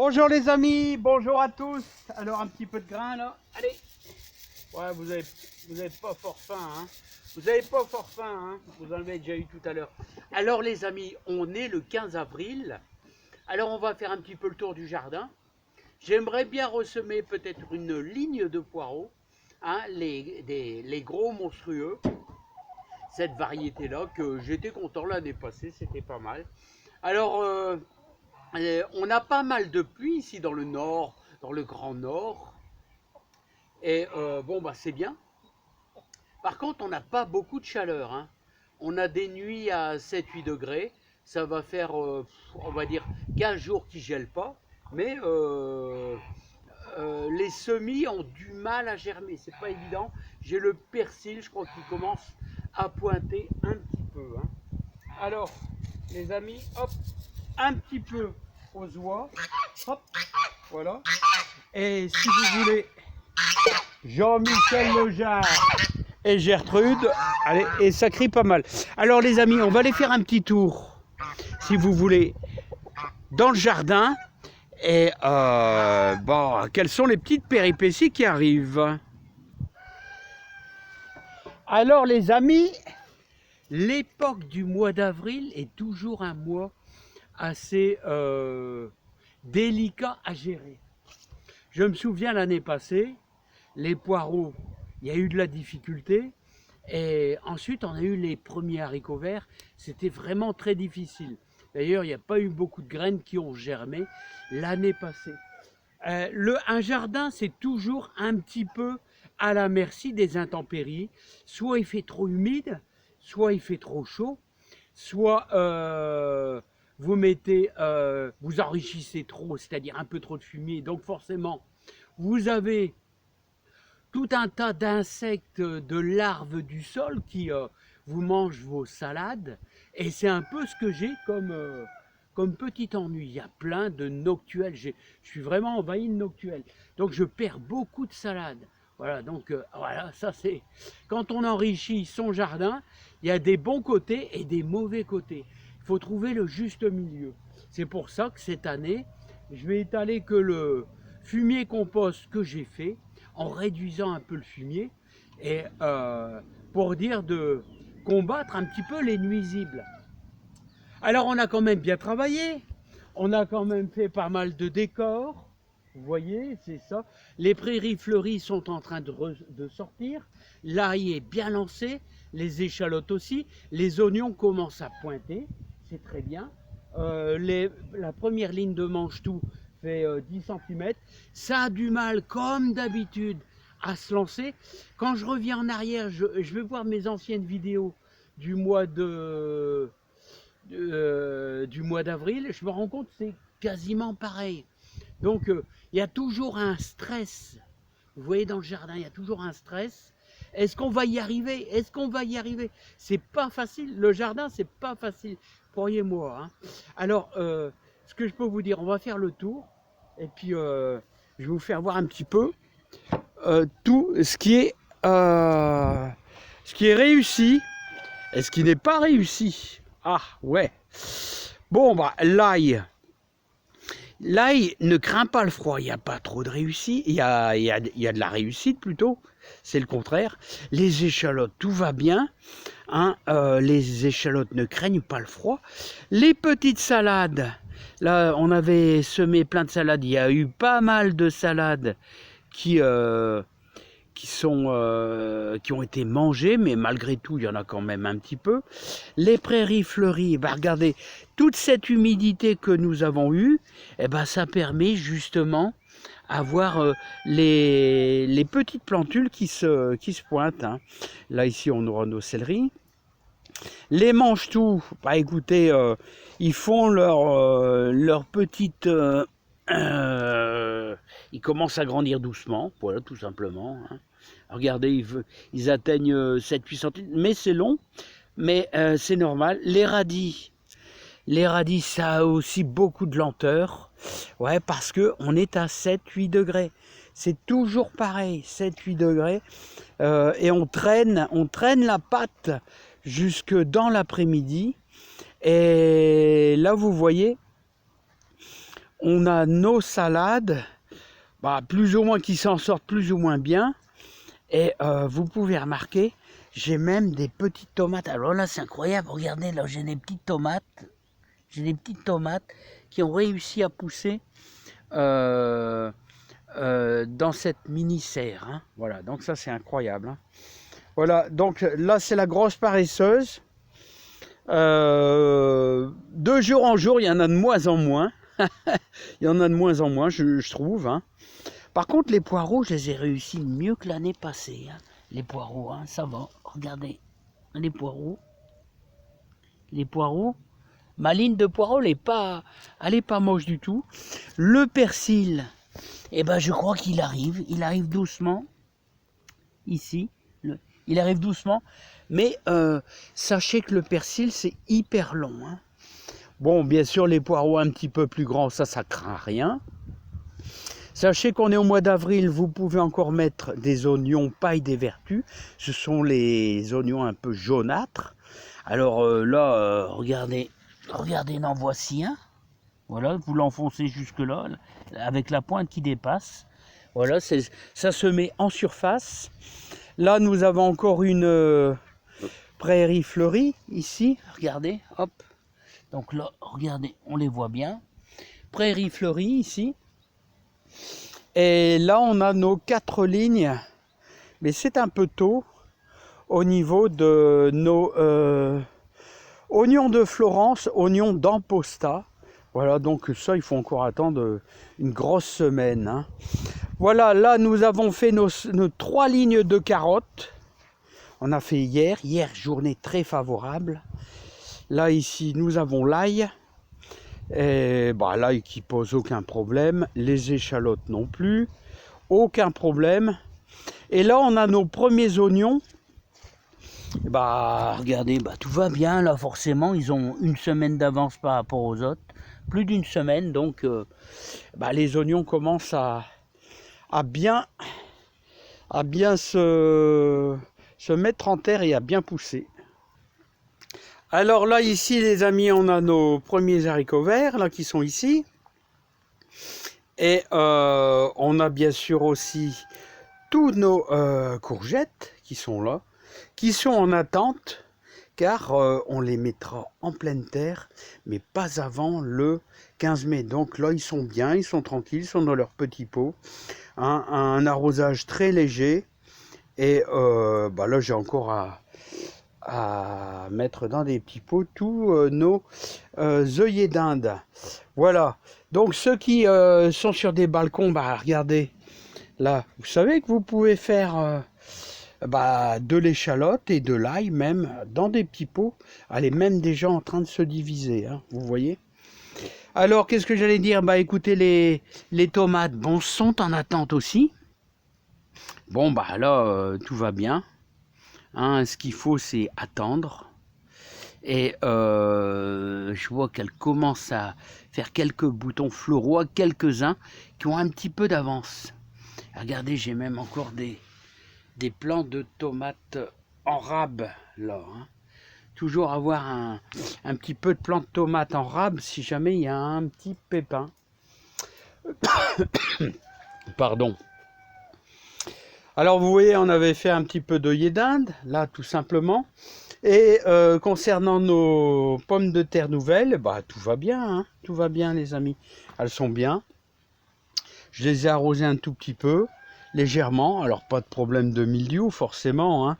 Bonjour les amis, bonjour à tous. Alors un petit peu de grain là, allez. Ouais, vous avez pas fort faim, hein. Vous avez pas fort faim, hein. Vous en avez déjà eu tout à l'heure. Alors les amis, on est le 15 avril. Alors on va faire un petit peu le tour du jardin. J'aimerais bien ressemer peut-être une ligne de poireaux, hein, les gros monstrueux. Cette variété-là que j'étais content l'année passée, c'était pas mal. Alors on a pas mal de pluie ici dans le nord, dans le Grand Nord. Et bon, bah c'est bien. Par contre, on n'a pas beaucoup de chaleur, hein. On a des nuits à 7-8 degrés. Ça va faire, on va dire, 15 jours qui ne gèlent pas. Mais les semis ont du mal à germer. C'est pas évident. J'ai le persil, je crois qu'il commence à pointer un petit peu, hein. Alors, les amis, hop, un petit peu aux oies. Hop, voilà. Et si vous voulez, Jean-Michel Lejar et Gertrude, allez, et ça crie pas mal. Alors les amis, on va aller faire un petit tour, si vous voulez, dans le jardin. Et bon, quelles sont les petites péripéties qui arrivent? Alors les amis, l'époque du mois d'avril est toujours un mois assez délicat à gérer. Je me souviens l'année passée, les poireaux, il y a eu de la difficulté. Et ensuite, on a eu les premiers haricots verts. C'était vraiment très difficile. D'ailleurs, il n'y a pas eu beaucoup de graines qui ont germé l'année passée. Un jardin, c'est toujours un petit peu à la merci des intempéries. Soit il fait trop humide, soit il fait trop chaud, soit vous enrichissez trop, c'est-à-dire un peu trop de fumier. Donc forcément, vous avez tout un tas d'insectes, de larves du sol qui vous mangent vos salades. Et c'est un peu ce que j'ai comme petit ennui. Il y a plein de noctuels. Je suis vraiment envahi de noctuels. Donc je perds beaucoup de salades. Voilà, donc voilà, ça c'est... Quand on enrichit son jardin, il y a des bons côtés et des mauvais côtés. Il faut trouver le juste milieu. C'est pour ça que cette année, je vais étaler que le fumier compost que j'ai fait, en réduisant un peu le fumier, et pour dire de combattre un petit peu les nuisibles. Alors on a quand même bien travaillé, on a quand même fait pas mal de décors, vous voyez, c'est ça. Les prairies fleuries sont en train de sortir, l'ail est bien lancé, les échalotes aussi, les oignons commencent à pointer, c'est très bien. La première ligne de mange-tout fait 10 cm. Ça a du mal, comme d'habitude, à se lancer. Quand je reviens en arrière, je vais voir mes anciennes vidéos du mois d'avril, je me rends compte que c'est quasiment pareil. Donc, il y a toujours un stress. Vous voyez, dans le jardin, il y a toujours un stress. Est-ce qu'on va y arriver? Est-ce qu'on va y arriver? C'est pas facile. Le jardin, c'est pas facile. Croyez-moi, hein. Alors, ce que je peux vous dire, on va faire le tour. Et puis, je vais vous faire voir un petit peu tout ce qui est réussi et ce qui n'est pas réussi. Ah, ouais. Bon, bah, l'ail ne craint pas le froid. Il n'y a pas trop de réussite. Il y a de la réussite plutôt. C'est le contraire. Les échalotes, tout va bien. Hein, les échalotes ne craignent pas le froid. Les petites salades, là, on avait semé plein de salades. Il y a eu pas mal de salades qui ont été mangées, mais malgré tout, il y en a quand même un petit peu. Les prairies fleuries, bah regardez, toute cette humidité que nous avons eue, eh ben, ça permet justement avoir les petites plantules qui se pointent, hein. Là, ici, on aura nos céleris. Les mange-tout, bah écoutez, ils font leur petite... ils commencent à grandir doucement, voilà, tout simplement, hein. Regardez, ils atteignent 7-8 cm, mais c'est long, mais c'est normal. Les radis, ça a aussi beaucoup de lenteur, ouais, parce qu'on est à 7-8 degrés. C'est toujours pareil, 7-8 degrés, et on traîne la pâte jusque dans l'après-midi. Et là, vous voyez, on a nos salades, bah, plus ou moins qui s'en sortent plus ou moins bien. Et vous pouvez remarquer, j'ai même des petites tomates. Alors là, c'est incroyable. Regardez, là, j'ai des petites tomates. J'ai des petites tomates qui ont réussi à pousser dans cette mini-serre. Hein. Voilà, donc ça, c'est incroyable. Hein. Voilà, donc là, c'est la grosse paresseuse. De jour en jour, il y en a de moins en moins. Il y en a de moins en moins, je trouve. Hein. Par contre, les poireaux, je les ai réussi mieux que l'année passée. Hein. Les poireaux, hein, ça va. Regardez, les poireaux. Les poireaux. Ma ligne de poireaux, elle est pas moche du tout. Le persil, eh ben, je crois qu'il arrive. Il arrive doucement. Ici. Il arrive doucement. Mais sachez que le persil, c'est hyper long. Hein. Bon, bien sûr, les poireaux un petit peu plus grands, ça craint rien. Sachez qu'on est au mois d'avril, vous pouvez encore mettre des oignons paille des vertus. Ce sont les oignons un peu jaunâtres. Alors là, regardez, en voici un. Voilà, vous l'enfoncez jusque là, avec la pointe qui dépasse. Voilà, ça se met en surface. Là, nous avons encore une prairie fleurie, ici. Regardez, hop. Donc là, regardez, on les voit bien. Prairie fleurie, ici. Et là, on a nos 4 lignes, mais c'est un peu tôt au niveau de nos oignons de Florence, oignons d'Amposta. Voilà, donc ça, il faut encore attendre une grosse semaine. Hein. Voilà, là, nous avons fait nos 3 lignes de carottes. On a fait hier, journée très favorable. Là, ici, nous avons l'ail. Et bah, l'ail qui pose aucun problème, les échalotes non plus, aucun problème. Et là on a nos premiers oignons. Bah regardez, bah, tout va bien là forcément, ils ont une semaine d'avance par rapport aux autres, plus d'une semaine, donc bah, les oignons commencent à bien se mettre en terre et à bien pousser. Alors là, ici, les amis, on a nos premiers haricots verts, là, qui sont ici. Et on a bien sûr aussi tous nos courgettes qui sont là, qui sont en attente, car on les mettra en pleine terre, mais pas avant le 15 mai. Donc là, ils sont bien, ils sont tranquilles, ils sont dans leur petit pot. Hein, un arrosage très léger. Et bah là, j'ai encore à mettre dans des petits pots tous nos œillets d'Inde. Voilà. Donc ceux qui sont sur des balcons, bah regardez, là, vous savez que vous pouvez faire de l'échalote et de l'ail même dans des petits pots. Elle est même déjà en train de se diviser, hein, vous voyez. Alors, qu'est-ce que j'allais dire? Bah écoutez, les tomates, bon, sont en attente aussi. Bon, bah là, tout va bien. Hein, ce qu'il faut, c'est attendre. Et je vois qu'elle commence à faire quelques boutons floraux, quelques-uns qui ont un petit peu d'avance. Regardez, j'ai même encore des plants de tomates en rab là. Hein. Toujours avoir un petit peu de plants de tomates en rab si jamais il y a un petit pépin. Pardon. Alors vous voyez, on avait fait un petit peu d'œillet d'Inde, là tout simplement. Et concernant nos pommes de terre nouvelles, bah tout va bien, hein, tout va bien les amis. Elles sont bien. Je les ai arrosées un tout petit peu, légèrement. Alors pas de problème de mildiou forcément, hein,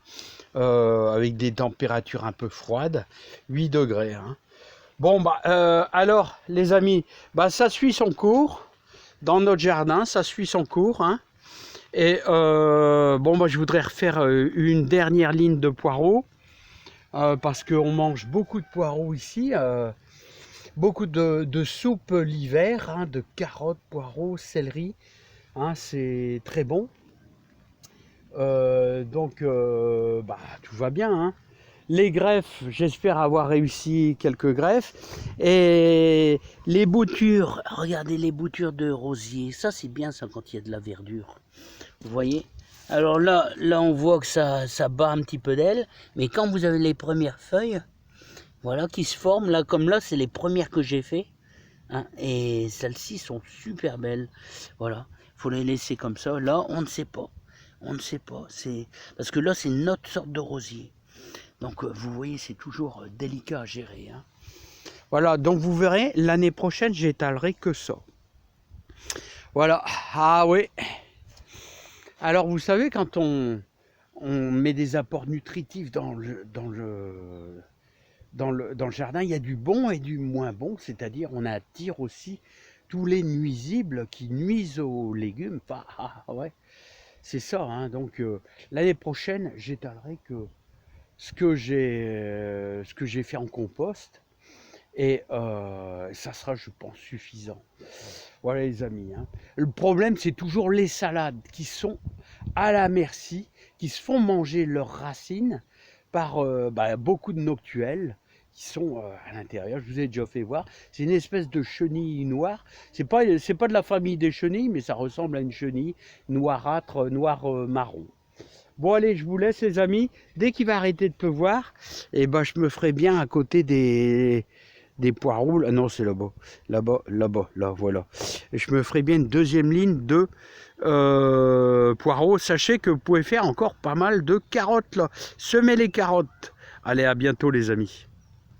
avec des températures un peu froides, 8 degrés. Hein. Bon bah alors les amis, bah ça suit son cours dans notre jardin, ça suit son cours. Hein. Et bon bah je voudrais refaire une dernière ligne de poireaux. Parce qu'on mange beaucoup de poireaux ici, beaucoup de soupe l'hiver, hein, de carottes, poireaux, céleri, hein, c'est très bon. Donc tout va bien. Hein. Les greffes, j'espère avoir réussi quelques greffes. Et les boutures, regardez les boutures de rosier, ça c'est bien ça quand il y a de la verdure. Vous voyez? Alors là on voit que ça bat un petit peu d'aile, mais quand vous avez les premières feuilles, voilà, qui se forment, là comme là, c'est les premières que j'ai fait. hein, et celles-ci sont super belles. Voilà, il faut les laisser comme ça. Là, on ne sait pas. On ne sait pas. Parce que là, c'est une autre sorte de rosier. Donc, vous voyez, c'est toujours délicat à gérer. Hein. Voilà, donc vous verrez, l'année prochaine, j'étalerai que ça. Voilà, ah oui. Alors, vous savez, quand on met des apports nutritifs dans le jardin, il y a du bon et du moins bon, c'est-à-dire on attire aussi tous les nuisibles qui nuisent aux légumes. Enfin, ouais, c'est ça. Hein. Donc l'année prochaine, j'étalerai que ce que j'ai fait en compost et ça sera, je pense, suffisant. Voilà les amis. Hein. Le problème, c'est toujours les salades qui sont à la merci, qui se font manger leurs racines par beaucoup de noctuels qui sont à l'intérieur. Je vous ai déjà fait voir. C'est une espèce de chenille noire. C'est pas de la famille des chenilles, mais ça ressemble à une chenille noirâtre, marron. Bon allez, je vous laisse les amis. Dès qu'il va arrêter de pleuvoir, je me ferai bien à côté des poireaux. Ah non, c'est là-bas. Là, voilà. Et je me ferai bien une deuxième ligne de poireaux. Sachez que vous pouvez faire encore pas mal de carottes là. Semez les carottes. Allez, à bientôt les amis.